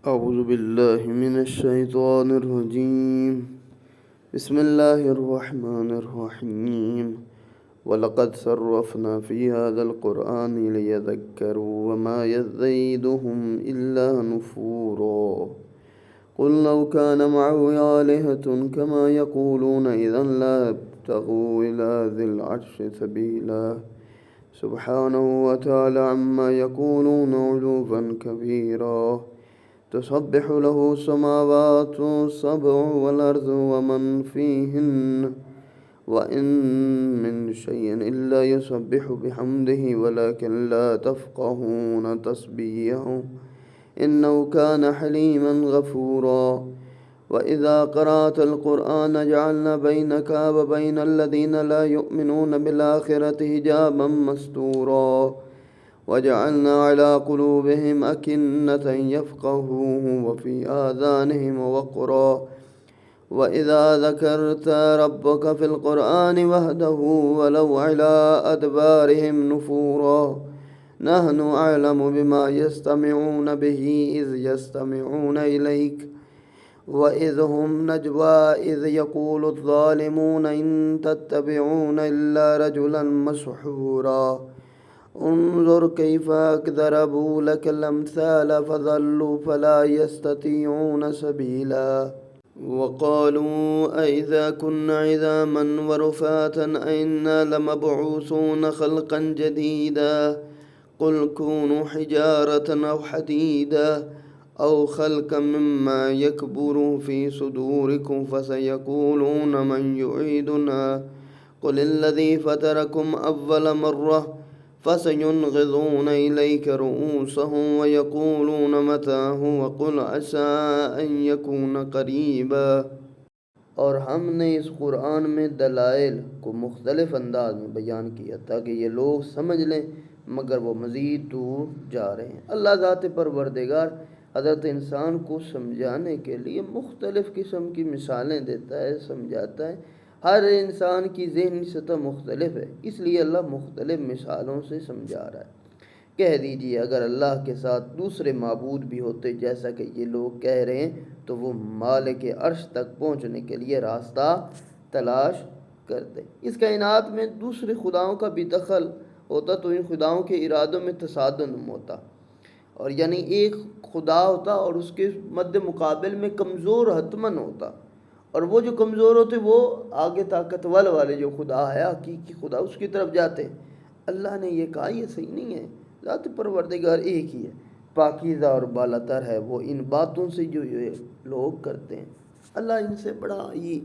أعوذ بالله من الشيطان الرجيم. بسم الله الرحمن الرحيم. ولقد صرفنا في هذا القرآن ليذكروا وما يزيدهم إلا نفورا. قل لو كان معه آلهة كما يقولون إذا لابتغوا إلى ذي العرش سبيلا. سبحانه وتعالى عما يقولون علوا كبيرا. تسبح له السماوات السبع والأرض ومن فيهن وإن من شيء إلا يسبح بحمده ولكن لا تفقهون تسبيحه إنه كان حليما غفورا. وإذا قرأت القرآن جعلنا بينك وبين الذين لا يؤمنون بالآخرة حجابا مستورا. وجعلنا على قلوبهم أكنة يفقهوه وفي آذانهم وقرا. وإذا ذكرت ربك في القرآن وحده ولوا على أدبارهم نفورا. نحن أعلم بما يستمعون به إذ يستمعون إليك وإذ هم نجوى إذ يقول الظالمون إن تتبعون إلا رجلا مسحورا. انظر كيف ضربوا لك الأمثال فضلوا فلا يستطيعون سبيلا. وقالوا أئذا كنا عظاما ورفاتا أئنا لمبعوثون خلقا جديدا. قل كونوا حجارة أو حديدا أو خلقا مما يكبر في صدوركم فسيقولون من يعيدنا قل الذي فطركم أول مرة فسينغضون إليك رؤوسهم ويقولون متى هو قل عسى أن يكون قريبا. اور ہم نے اس قرآن میں دلائل کو مختلف انداز میں بیان کیا تاکہ یہ لوگ سمجھ لیں مگر وہ مزید دور جا رہے ہیں۔ اللہ ذات پروردگار حضرت انسان کو سمجھانے کے لیے مختلف قسم کی مثالیں دیتا ہے، سمجھاتا ہے۔ ہر انسان کی ذہنی سطح مختلف ہے، اس لیے اللہ مختلف مثالوں سے سمجھا رہا ہے۔ کہہ دیجئے اگر اللہ کے ساتھ دوسرے معبود بھی ہوتے جیسا کہ یہ لوگ کہہ رہے ہیں تو وہ مالک عرش تک پہنچنے کے لیے راستہ تلاش کرتے۔ اس کائنات میں دوسرے خداؤں کا بھی دخل ہوتا تو ان خداؤں کے ارادوں میں تصادم ہوتا، اور یعنی ایک خدا ہوتا اور اس کے مد مقابل میں کمزور حتمن ہوتا، اور وہ جو کمزور ہوتے وہ آگے طاقتور والے جو خدا ہے حقیقی خدا اس کی طرف جاتے۔ اللہ نے یہ کہا یہ صحیح نہیں ہے، ذات پروردگار ایک ہی ہے، پاکیزہ اور بالاتر ہے وہ ان باتوں سے جو یہ لوگ کرتے ہیں۔ اللہ ان سے بڑا ہی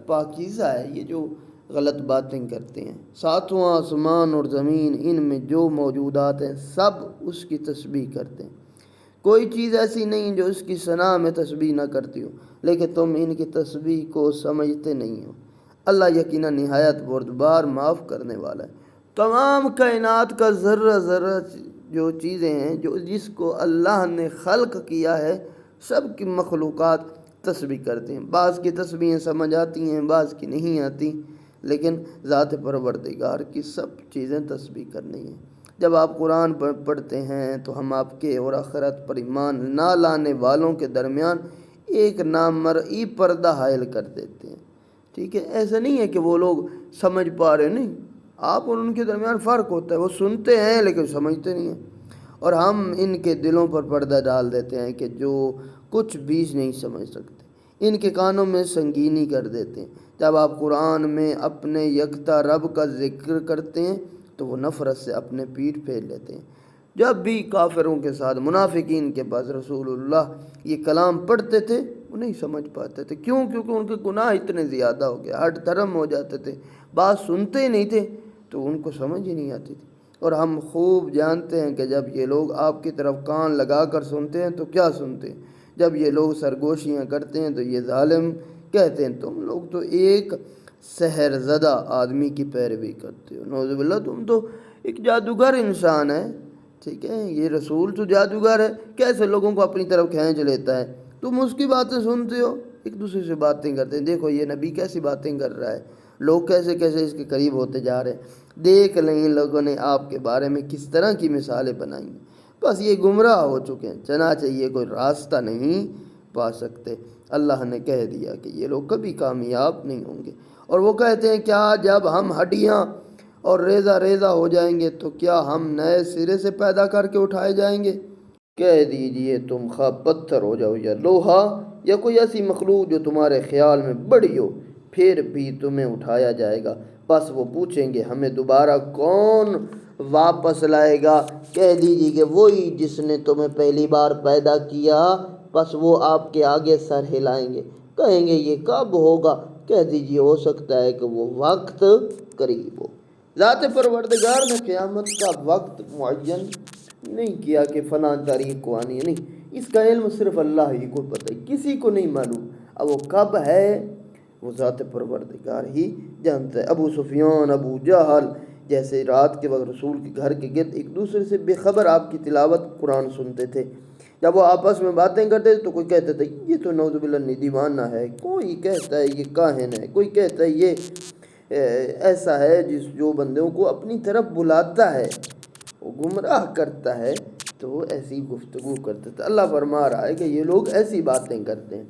پاکیزہ ہے یہ جو غلط باتیں کرتے ہیں۔ ساتواں آسمان اور زمین ان میں جو موجودات ہیں سب اس کی تسبیح کرتے ہیں، کوئی چیز ایسی نہیں جو اس کی ثنا میں تسبیح نہ کرتی ہو، لیکن تم ان کی تسبیح کو سمجھتے نہیں ہو۔ اللہ یقیناً نہایت بردبار معاف کرنے والا ہے۔ تمام کائنات کا ذرہ ذرہ جو چیزیں ہیں جس کو اللہ نے خلق کیا ہے سب کی مخلوقات تسبیح کرتے ہیں۔ بعض کی تسبیحیں سمجھ آتی ہیں، بعض کی نہیں آتی، لیکن ذات پروردگار کی سب چیزیں تسبیح کرنی ہیں۔ جب آپ قرآن پڑھتے ہیں تو ہم آپ کے اور آخرت پر ایمان نہ لانے والوں کے درمیان ایک نامرئی پردہ حائل کر دیتے ہیں، ٹھیک ہے؟ ایسا نہیں ہے کہ وہ لوگ سمجھ پا رہے، نہیں، آپ اور ان کے درمیان فرق ہوتا ہے، وہ سنتے ہیں لیکن سمجھتے نہیں ہیں، اور ہم ان کے دلوں پر پردہ ڈال دیتے ہیں کہ جو کچھ بھی نہیں سمجھ سکتے، ان کے کانوں میں سنگینی کر دیتے ہیں۔ جب آپ قرآن میں اپنے یکتا رب کا ذکر کرتے ہیں تو وہ نفرت سے اپنے پیٹھ پھیر لیتے ہیں۔ جب بھی کافروں کے ساتھ منافقین کے پاس رسول اللہ یہ کلام پڑھتے تھے وہ نہیں سمجھ پاتے تھے، کیوں؟ کیونکہ ان کے گناہ اتنے زیادہ ہو گئے، ہٹ دھرم ہو جاتے تھے، بات سنتے ہی نہیں تھے تو ان کو سمجھ ہی نہیں آتی تھی۔ اور ہم خوب جانتے ہیں کہ جب یہ لوگ آپ کی طرف کان لگا کر سنتے ہیں تو کیا سنتے ہیں، جب یہ لوگ سرگوشیاں کرتے ہیں تو یہ ظالم کہتے ہیں تم لوگ تو ایک سحر زدہ آدمی کی پیروی کرتے ہو، نعوذ باللہ، تم تو ایک جادوگر انسان ہے، ٹھیک ہے؟ یہ رسول تو جادوگر ہے، کیسے لوگوں کو اپنی طرف کھینچ لیتا ہے، تم اس کی باتیں سنتے ہو، ایک دوسرے سے باتیں کرتے ہیں، دیکھو یہ نبی کیسی باتیں کر رہا ہے، لوگ کیسے کیسے اس کے قریب ہوتے جا رہے ہیں، دیکھ لیں ان لوگوں نے آپ کے بارے میں کس طرح کی مثالیں بنائی ہیں۔ بس یہ گمراہ ہو چکے ہیں، چنانچہ یہ کوئی راستہ نہیں پا سکتے۔ اللہ نے کہہ دیا کہ یہ لوگ کبھی کامیاب نہیں ہوں گے۔ اور وہ کہتے ہیں کیا جب ہم ہڈیاں اور ریزہ ریزہ ہو جائیں گے تو کیا ہم نئے سرے سے پیدا کر کے اٹھائے جائیں گے؟ کہہ دیجئے تم خواہ پتھر ہو جاؤ یا لوہا یا کوئی ایسی مخلوق جو تمہارے خیال میں بڑی ہو، پھر بھی تمہیں اٹھایا جائے گا۔ بس وہ پوچھیں گے ہمیں دوبارہ کون واپس لائے گا؟ کہہ دیجئے کہ وہی جس نے تمہیں پہلی بار پیدا کیا، بس وہ آپ کے آگے سر ہلائیں گے، کہیں گے یہ کب ہوگا؟ کہہ دیجئے ہو سکتا ہے کہ وہ وقت قریب ہو۔ ذات پروردگار نے قیامت کا وقت معین نہیں کیا کہ فلاں تاریخ کو آنی ہے، نہیں، اس کا علم صرف اللہ ہی کو پتہ ہے، کسی کو نہیں معلوم۔ اب وہ کب ہے وہ ذات پروردگار ہی جانتا ہے۔ ابو سفیان، ابو جہل جیسے رات کے وقت رسول کے گھر کے گرد ایک دوسرے سے بے خبر آپ کی تلاوت قرآن سنتے تھے۔ جب وہ آپس میں باتیں کرتے تھے تو کوئی کہتا تھا یہ تو نعوذ باللہ دیوانہ ہے، کوئی کہتا ہے یہ کاہن ہے، کوئی کہتا ہے یہ ایسا ہے جو بندوں کو اپنی طرف بلاتا ہے، وہ گمراہ کرتا ہے، تو وہ ایسی گفتگو کرتے تھے۔ اللہ فرما رہا ہے کہ یہ لوگ ایسی باتیں کرتے ہیں۔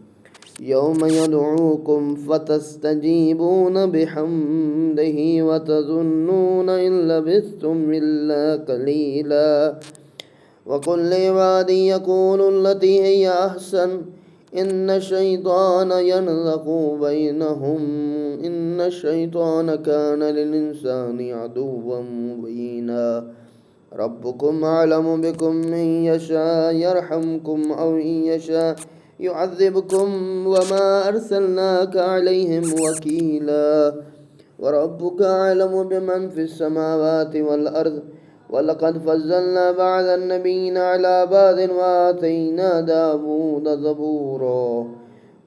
یوم یدعوکم فتستجیبون بحمدہ وتظنون ان لبثتم الا قلیلا وقل لعبادی یقولوا التی ہی احسن ان الشیطان ینزغ بینہم ان الشیطان کان للانسان عدوا مبینا ربکم اعلم بکم ان یشاء یرحمکم او ان یشاء يعذبكم وما أرسلناك عليهم وكيلا وربك أعلم بمن في السماوات والأرض ولقد فضلنا بعض النبيين على بعض وآتينا داود زبورا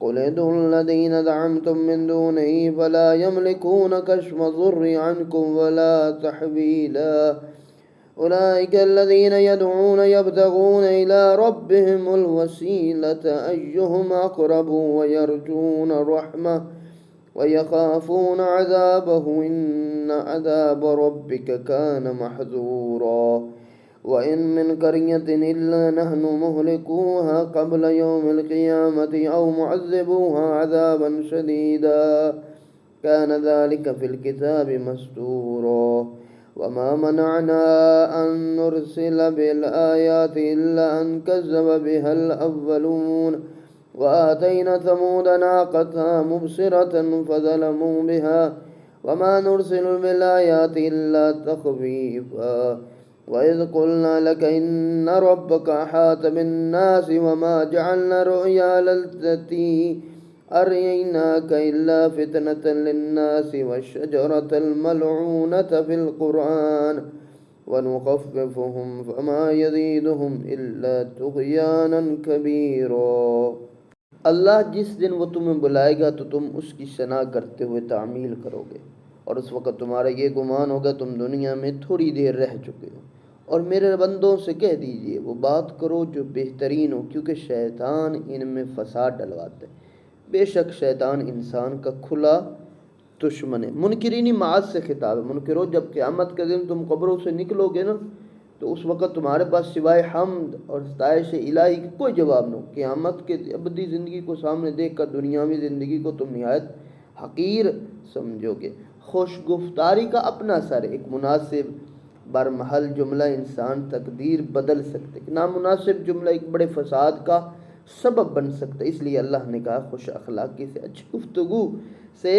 قل ادعوا الذين زعمتم من دونه فلا يملكون كشف الضر عنكم ولا تحويلا أولئك الذين يدعون يبتغون إلى ربهم الوسيلة أيهم أقرب ويرجون رحمة ويخافون عذابه إن عذاب ربك كان محذورا وإن من قرية إلا نحن مهلكوها قبل يوم القيامة أو معذبوها عذابا شديدا كان ذلك في الكتاب مسطورا وما منعنا أن نرسل بالآيات إلا أن كذب بها الأولون وآتينا ثمود ناقتها مبصرة فظلموا بها وما نرسل بالآيات إلا تخويفا وإذ قلنا لك إن ربك أحاط بالناس وما جعلنا الرؤيا التي أريناك إلا فتنة للناس والشجرة الملعونة في القرآن ونخففهم فما يزيدهم إلا طغيانا كبيرا۔ اللہ جس دن وہ تمہیں بلائے گا تو تم اس کی ثنا کرتے ہوئے تعمیل کرو گے، اور اس وقت تمہارا یہ گمان ہوگا تم دنیا میں تھوڑی دیر رہ چکے ہو۔ اور میرے بندوں سے کہہ دیجئے وہ بات کرو جو بہترین ہو، کیونکہ شیطان ان میں فساد ڈلواتا ہے۔ بے شک شیطان انسان کا کھلا دشمن ہے۔ منکرین معاد سے خطاب ہے۔ منکرو، جب قیامت کے دن تم قبروں سے نکلو گے نا تو اس وقت تمہارے پاس سوائے حمد اور ستائش الہی کی کوئی جواب نہ ہو۔ قیامت کے ابدی زندگی کو سامنے دیکھ کر دنیاوی زندگی کو تم نہایت حقیر سمجھو گے۔ خوش گفتاری کا اپنا اثر ہے۔ ایک مناسب برمحل جملہ انسان تقدیر بدل سکتے، نامناسب جملہ ایک بڑے فساد کا سبب بن سکتا ہے۔ اس لیے اللہ نے کہا خوش اخلاقی سے، اچھی گفتگو سے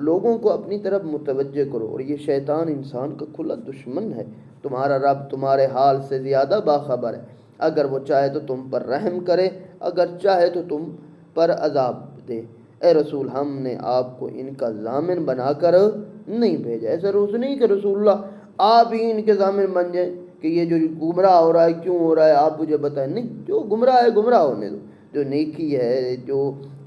لوگوں کو اپنی طرف متوجہ کرو، اور یہ شیطان انسان کا کھلا دشمن ہے۔ تمہارا رب تمہارے حال سے زیادہ باخبر ہے، اگر وہ چاہے تو تم پر رحم کرے، اگر چاہے تو تم پر عذاب دے۔ اے رسول، ہم نے آپ کو ان کا ضامن بنا کر نہیں بھیجا۔ ایسا روز نہیں کہ رسول اللہ آپ ہی ان کے ضامن بن جائیں کہ یہ جو گمراہ ہو رہا ہے کیوں ہو رہا ہے آپ مجھے بتائیں۔ نہیں، جو گمراہ ہے گمراہ ہونے دو، جو نیکی ہے، جو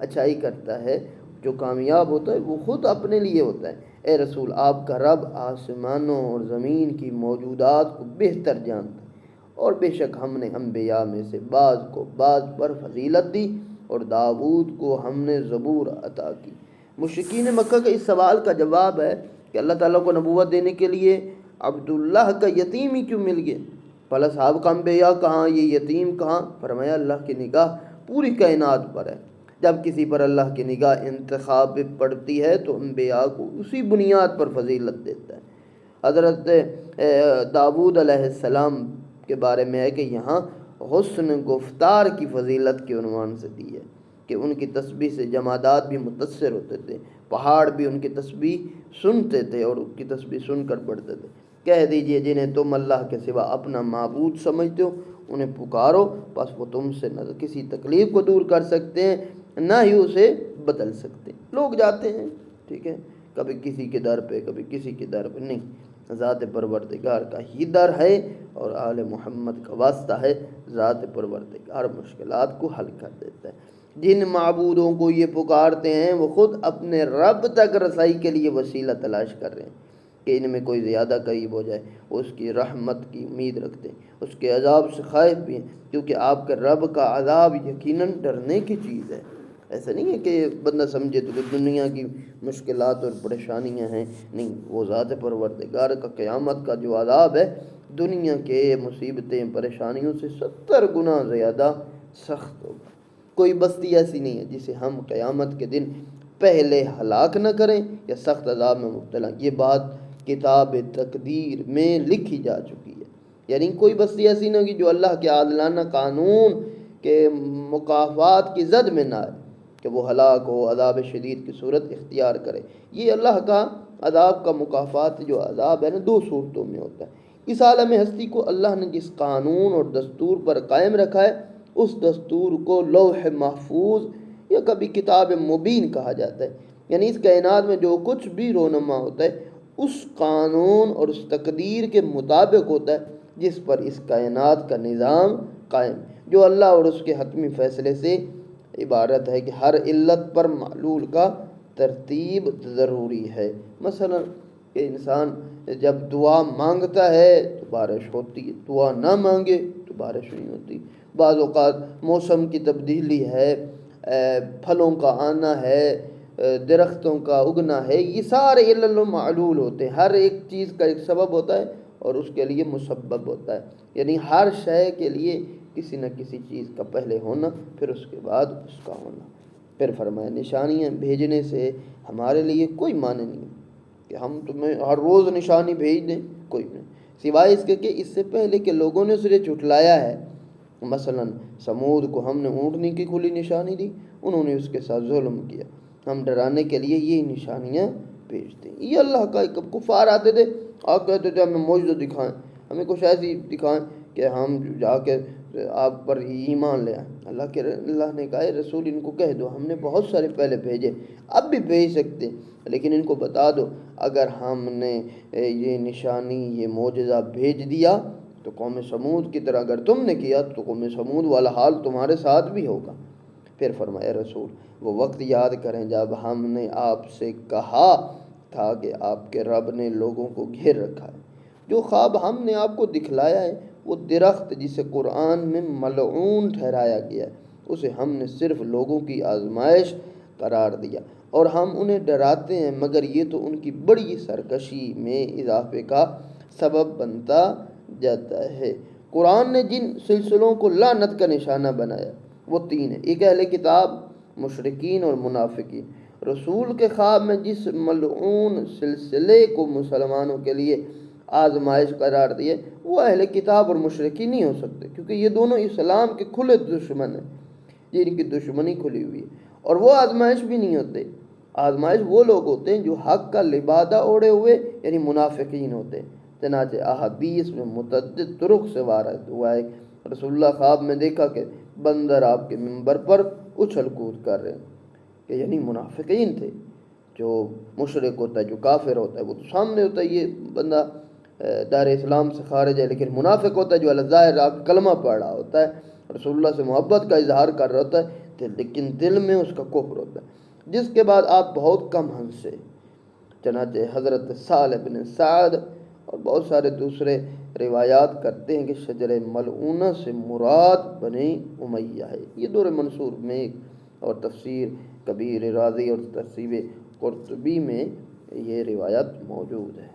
اچھائی کرتا ہے، جو کامیاب ہوتا ہے وہ خود اپنے لیے ہوتا ہے۔ اے رسول، آپ کا رب آسمانوں اور زمین کی موجودات کو بہتر جانتا ہے، اور بے شک ہم نے انبیاء میں سے بعض کو بعض پر فضیلت دی، اور داؤد کو ہم نے زبور عطا کی۔ مشرکین مکہ کا اس سوال کا جواب ہے کہ اللہ تعالیٰ کو نبوت دینے کے لیے عبداللہ کا یتیم ہی کیوں مل گیا؟ بھلا صاحب کا انبیاء کہاں، یہ یتیم کہاں؟ فرمایا اللہ کی نگاہ پوری کائنات پر ہے، جب کسی پر اللہ کی نگاہ انتخاب پڑتی ہے تو انبیاء کو اسی بنیاد پر فضیلت دیتا ہے۔ حضرت داؤد علیہ السلام کے بارے میں ہے کہ یہاں حسن گفتار کی فضیلت کے عنوان سے دی ہے کہ ان کی تسبیح سے جمادات بھی متاثر ہوتے تھے، پہاڑ بھی ان کی تسبیح سنتے تھے اور ان کی تسبیح سن کر پڑھتے تھے۔ کہہ دیجئے جنہیں تم اللہ کے سوا اپنا معبود سمجھتے ہو انہیں پکارو، بس وہ تم سے نہ کسی تکلیف کو دور کر سکتے ہیں نہ ہی اسے بدل سکتے ہیں۔ لوگ جاتے ہیں، ٹھیک ہے، کبھی کسی کے در پہ کبھی کسی کے در پہ، نہیں، ذات پروردگار کا ہی در ہے اور آل محمد کا واسطہ ہے۔ ذات پروردگار مشکلات کو حل کر دیتا ہے۔ جن معبودوں کو یہ پکارتے ہیں وہ خود اپنے رب تک رسائی کے لیے وسیلہ تلاش کر رہے ہیں کہ ان میں کوئی زیادہ قریب ہو جائے، وہ اس کی رحمت کی امید رکھتے ہیں، اس کے عذاب سے خائف بھی ہیں، کیونکہ آپ کے رب کا عذاب یقیناً ڈرنے کی چیز ہے۔ ایسا نہیں ہے کہ بندہ سمجھے تو کہ دنیا کی مشکلات اور پریشانیاں ہیں، نہیں، وہ ذات پروردگار کا قیامت کا جو عذاب ہے دنیا کے مصیبتیں پریشانیوں سے 70 گنا زیادہ سخت ہوگا۔ کوئی بستی ایسی نہیں ہے جسے ہم قیامت کے دن پہلے ہلاک نہ کریں یا سخت عذاب میں مبتلا۔ یہ بات کتاب تقدیر میں لکھی جا چکی ہے، یعنی کوئی بستی ایسی نہ ہوگی جو اللہ کے عادلانہ قانون کے مکافات کی زد میں نہ آئے کہ وہ ہلاک ہو، عذاب شدید کی صورت اختیار کرے۔ یہ اللہ کا عذاب کا مکافات جو عذاب ہے نا، 2 صورتوں میں ہوتا ہے۔ اس عالم ہستی کو اللہ نے جس قانون اور دستور پر قائم رکھا ہے اس دستور کو لوح محفوظ یا کبھی کتاب مبین کہا جاتا ہے، یعنی اس کائنات میں جو کچھ بھی رونما ہوتا ہے اس قانون اور اس تقدیر کے مطابق ہوتا ہے جس پر اس کائنات کا نظام قائم، جو اللہ اور اس کے حتمی فیصلے سے عبارت ہے کہ ہر علت پر معلول کا ترتیب ضروری ہے۔ مثلا کہ انسان جب دعا مانگتا ہے تو بارش ہوتی ہے، دعا نہ مانگے تو بارش نہیں ہوتی۔ بعض اوقات موسم کی تبدیلی ہے، پھلوں کا آنا ہے، درختوں کا اگنا ہے، یہ سارے علل و معلول ہوتے ہیں۔ ہر ایک چیز کا ایک سبب ہوتا ہے اور اس کے لیے مسبب ہوتا ہے، یعنی ہر شے کے لیے کسی نہ کسی چیز کا پہلے ہونا پھر اس کے بعد اس کا ہونا۔ پھر فرمایا نشانیاں بھیجنے سے ہمارے لیے کوئی معنی نہیں کہ ہم تمہیں ہر روز نشانی بھیج دیں، کوئی نہیں، سوائے اس کے کہ اس سے پہلے کے لوگوں نے اسے جھٹلایا ہے۔ مثلا سمود کو ہم نے اونٹنی کی کھلی نشانی دی، انہوں نے اس کے ساتھ ظلم کیا، ہم ڈرانے کے لیے یہ نشانیاں بھیجتے ہیں۔ یہ اللہ کا ایک کفار آتے تھے، آپ کہتے تھے ہمیں معجزہ دکھائیں، ہمیں کچھ ایسی دکھائیں کہ ہم جا کے آپ پر ایمان لے آئیں۔ اللہ نے کہا رسول ان کو کہہ دو ہم نے بہت سارے پہلے بھیجے، اب بھی بھیج سکتے، لیکن ان کو بتا دو اگر ہم نے یہ نشانی یہ معجزہ بھیج دیا تو قوم سمود کی طرح اگر تم نے کیا تو قوم سمود والا حال تمہارے ساتھ بھی ہوگا۔ پھر فرمایا رسول وہ وقت یاد کریں جب ہم نے آپ سے کہا تھا کہ آپ کے رب نے لوگوں کو گھیر رکھا ہے۔ جو خواب ہم نے آپ کو دکھلایا ہے وہ درخت جسے قرآن میں ملعون ٹھہرایا گیا ہے، اسے ہم نے صرف لوگوں کی آزمائش قرار دیا اور ہم انہیں ڈراتے ہیں، مگر یہ تو ان کی بڑی سرکشی میں اضافے کا سبب بنتا جاتا ہے۔ قرآن نے جن سلسلوں کو لعنت کا نشانہ بنایا وہ 3 ہیں، ایک اہل کتاب، مشرکین اور منافقین۔ رسول کے خواب میں جس ملعون سلسلے کو مسلمانوں کے لیے آزمائش قرار دیے وہ اہل کتاب اور مشرکین نہیں ہو سکتے، کیونکہ یہ دونوں اسلام کے کھلے دشمن ہیں، جن کی دشمنی کھلی ہوئی ہے، اور وہ آزمائش بھی نہیں ہوتے۔ آزمائش وہ لوگ ہوتے ہیں جو حق کا لبادہ اوڑھے ہوئے یعنی منافقین ہوتے ہیں۔ چنانچہ احادیث میں متعدد طرق سے وارد ہوا ہے، رسول اللہ خواب میں دیکھا کہ بندر آپ کے منبر پر اچھل کود کر رہے ہیں، کہ یعنی منافقین تھے۔ جو مشرک ہوتا ہے جو کافر ہوتا ہے وہ تو سامنے ہوتا ہے، یہ بندہ دار اسلام سے خارج ہے، لیکن منافق ہوتا ہے جو الظاہر آپ کلمہ پڑھ رہا ہوتا ہے، رسول اللہ سے محبت کا اظہار کر رہا ہوتا ہے، لیکن دل میں اس کا کفر ہوتا ہے، جس کے بعد آپ بہت کم ہنسے۔ چنانچہ حضرت سہل بن سعد اور بہت سارے دوسرے روایات کرتے ہیں کہ شجر ملعونہ سے مراد بنی امیہ ہے۔ یہ دور منصور میں اور تفسیر کبیر رازی اور تفسیر قرطبی میں یہ روایت موجود ہے۔